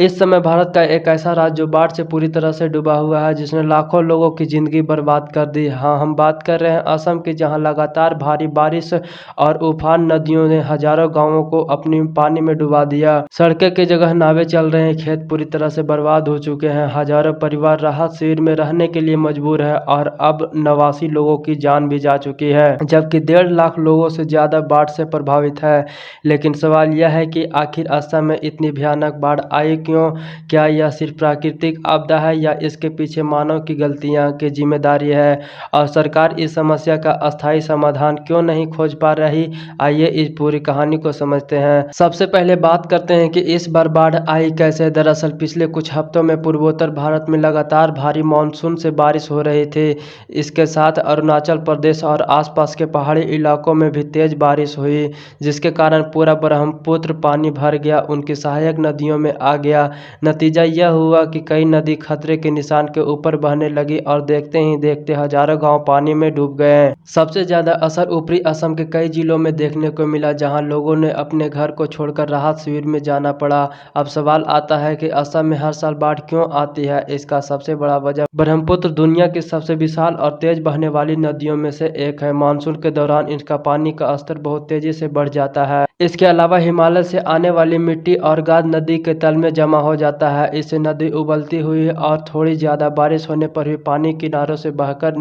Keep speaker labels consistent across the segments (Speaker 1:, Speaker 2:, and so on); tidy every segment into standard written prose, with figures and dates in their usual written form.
Speaker 1: इस समय भारत का एक ऐसा राज्य जो बाढ़ से पूरी तरह से डूबा हुआ है, जिसने लाखों लोगों की ज़िंदगी बर्बाद कर दी। हाँ, हम बात कर रहे हैं असम की, जहां लगातार भारी बारिश और उफान नदियों ने हजारों गांवों को अपनी पानी में डुबा दिया। सड़कें की जगह नावें चल रहे हैं, खेत पूरी तरह से बर्बाद हो चुके हैं, हजारों परिवार राहत शिविर में रहने के लिए मजबूर है और अब 89 लोगों की जान भी जा चुकी है, जबकि 1.5 लाख लोगों से ज़्यादा बाढ़ से प्रभावित है। लेकिन सवाल यह है कि आखिर असम में इतनी भयानक बाढ़ आई क्यों? क्या यह सिर्फ प्राकृतिक आपदा है या इसके पीछे मानव की गलतियां की जिम्मेदारी है? और सरकार इस समस्या का अस्थायी समाधान क्यों नहीं खोज पा रही? आइए इस पूरी कहानी को समझते हैं। सबसे पहले बात करते हैं कि इस बार बाढ़ आई कैसे। दरअसल पिछले कुछ हफ्तों में पूर्वोत्तर भारत में लगातार भारी मानसून से बारिश हो रही थी। इसके साथ अरुणाचल प्रदेश और आसपास के पहाड़ी इलाकों में भी तेज बारिश हुई, जिसके कारण पूरा ब्रह्मपुत्र पानी भर गया, उनकी सहायक नदियों में आ गया। नतीजा यह हुआ कि कई नदी खतरे के निशान के ऊपर बहने लगी और देखते ही देखते हजारों गांव पानी में डूब गए। सबसे ज्यादा असर ऊपरी असम के कई जिलों में देखने को मिला, जहां लोगों ने अपने घर को छोड़कर राहत शिविर में जाना पड़ा। अब सवाल आता है कि असम में हर साल बाढ़ क्यों आती है? इसका सबसे बड़ा वजह ब्रह्मपुत्र दुनिया की सबसे विशाल और तेज बहने वाली नदियों में से एक है। मानसून के दौरान इसका पानी का स्तर बहुत तेजी से बढ़ जाता है। इसके अलावा हिमालय से आने वाली मिट्टी और गाद नदी के तल में जमा हो जाता है। इससे नदी उबलती हुई और थोड़ी ज़्यादा बारिश होने पर भी पानी किनारों से बहकर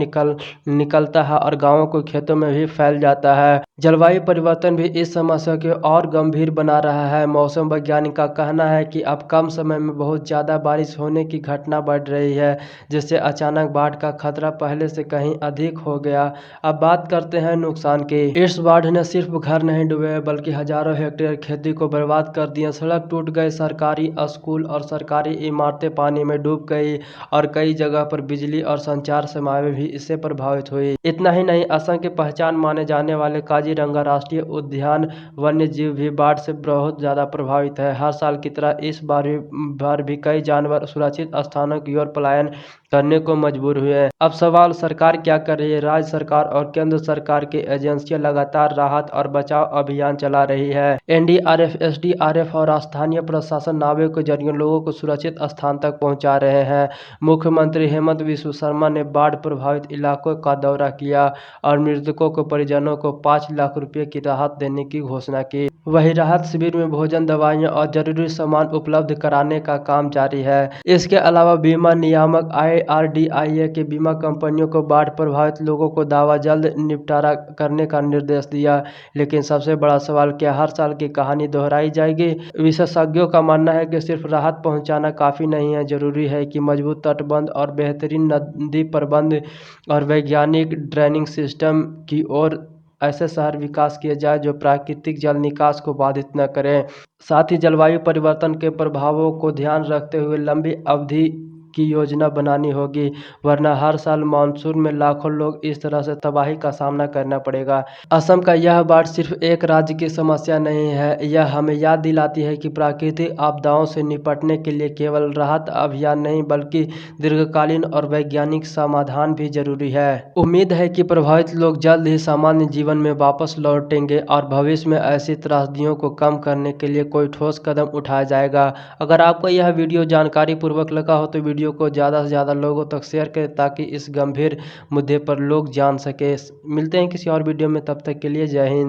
Speaker 1: निकलता है और गांवों को खेतों में भी फैल जाता है। जलवायु परिवर्तन भी इस समस्या को और गंभीर बना रहा है। मौसम वैज्ञानिक का कहना है कि अब कम समय में बहुत ज़्यादा बारिश होने की घटना बढ़ रही है, जिससे अचानक बाढ़ का खतरा पहले से कहीं अधिक हो गया। अब बात करते हैं नुकसान की। इस बाढ़ ने सिर्फ घर नहीं डूबे बल्कि हजारों हेक्टेयर खेती को बर्बाद कर दिया। सड़क टूट गए, सरकारी स्कूल और सरकारी इमारतें पानी में डूब गई और कई जगह पर बिजली और संचार सेवाएं भी इससे प्रभावित हुई। इतना ही नहीं, असम की पहचान माने जाने वाले काजीरंगा राष्ट्रीय उद्यान वन्य जीव भी बाढ़ से बहुत ज्यादा प्रभावित है। हर साल की तरह इस बार भी कई जानवर सुरक्षित स्थानों की ओर पलायन करने को मजबूर हुए। अब सवाल सरकार क्या कर रही है? राज्य सरकार और केंद्र सरकार की एजेंसियां लगातार राहत और बचाव अभियान चला रही है। एनडीआरएफ, एसडीआरएफ और स्थानीय प्रशासन नावों के जरिए लोगों को सुरक्षित स्थान तक पहुंचा रहे हैं। मुख्यमंत्री हेमंत बिस्वा शर्मा ने बाढ़ प्रभावित इलाकों का दौरा किया और मृतकों के परिजनों को 5 लाख रुपए की राहत देने की घोषणा की। वही राहत शिविर में भोजन, दवाइयां और जरूरी सामान उपलब्ध कराने का काम जारी है। इसके अलावा बीमा नियामक IRDAI की बीमा कंपनियों को बाढ़ प्रभावित लोगों को दावा जल्द निपटारा करने का निर्देश दिया। लेकिन सबसे बड़ा सवाल, क्या हर साल की कहानी दोहराई जाएगी? विशेषज्ञों का मानना है कि सिर्फ राहत पहुंचाना काफी नहीं है, जरूरी है कि मजबूत तटबंध और बेहतरीन नदी प्रबंध और वैज्ञानिक ड्रेनिंग सिस्टम की ओर ऐसे शहर विकास किए जाए जो प्राकृतिक जल निकास को बाधित न करें। साथ ही जलवायु परिवर्तन के प्रभावों को ध्यान रखते हुए लंबी अवधि की योजना बनानी होगी, वरना हर साल मानसून में लाखों लोग इस तरह से तबाही का सामना करना पड़ेगा। असम का यह बाढ़ सिर्फ एक राज्य की समस्या नहीं है, यह हमें याद दिलाती है कि प्राकृतिक आपदाओं से निपटने के लिए केवल राहत अभियान नहीं बल्कि दीर्घकालीन और वैज्ञानिक समाधान भी जरूरी है। उम्मीद है कि प्रभावित लोग जल्द ही सामान्य जीवन में वापस लौटेंगे और भविष्य में ऐसी त्रासदियों को कम करने के लिए कोई ठोस कदम उठाया जाएगा। अगर आपको यह वीडियो जानकारी पूर्वक लगा हो तो वीडियो को ज़्यादा से ज़्यादा लोगों तक शेयर करें ताकि इस गंभीर मुद्दे पर लोग जान सके। मिलते हैं किसी और वीडियो में, तब तक के लिए जय हिंद।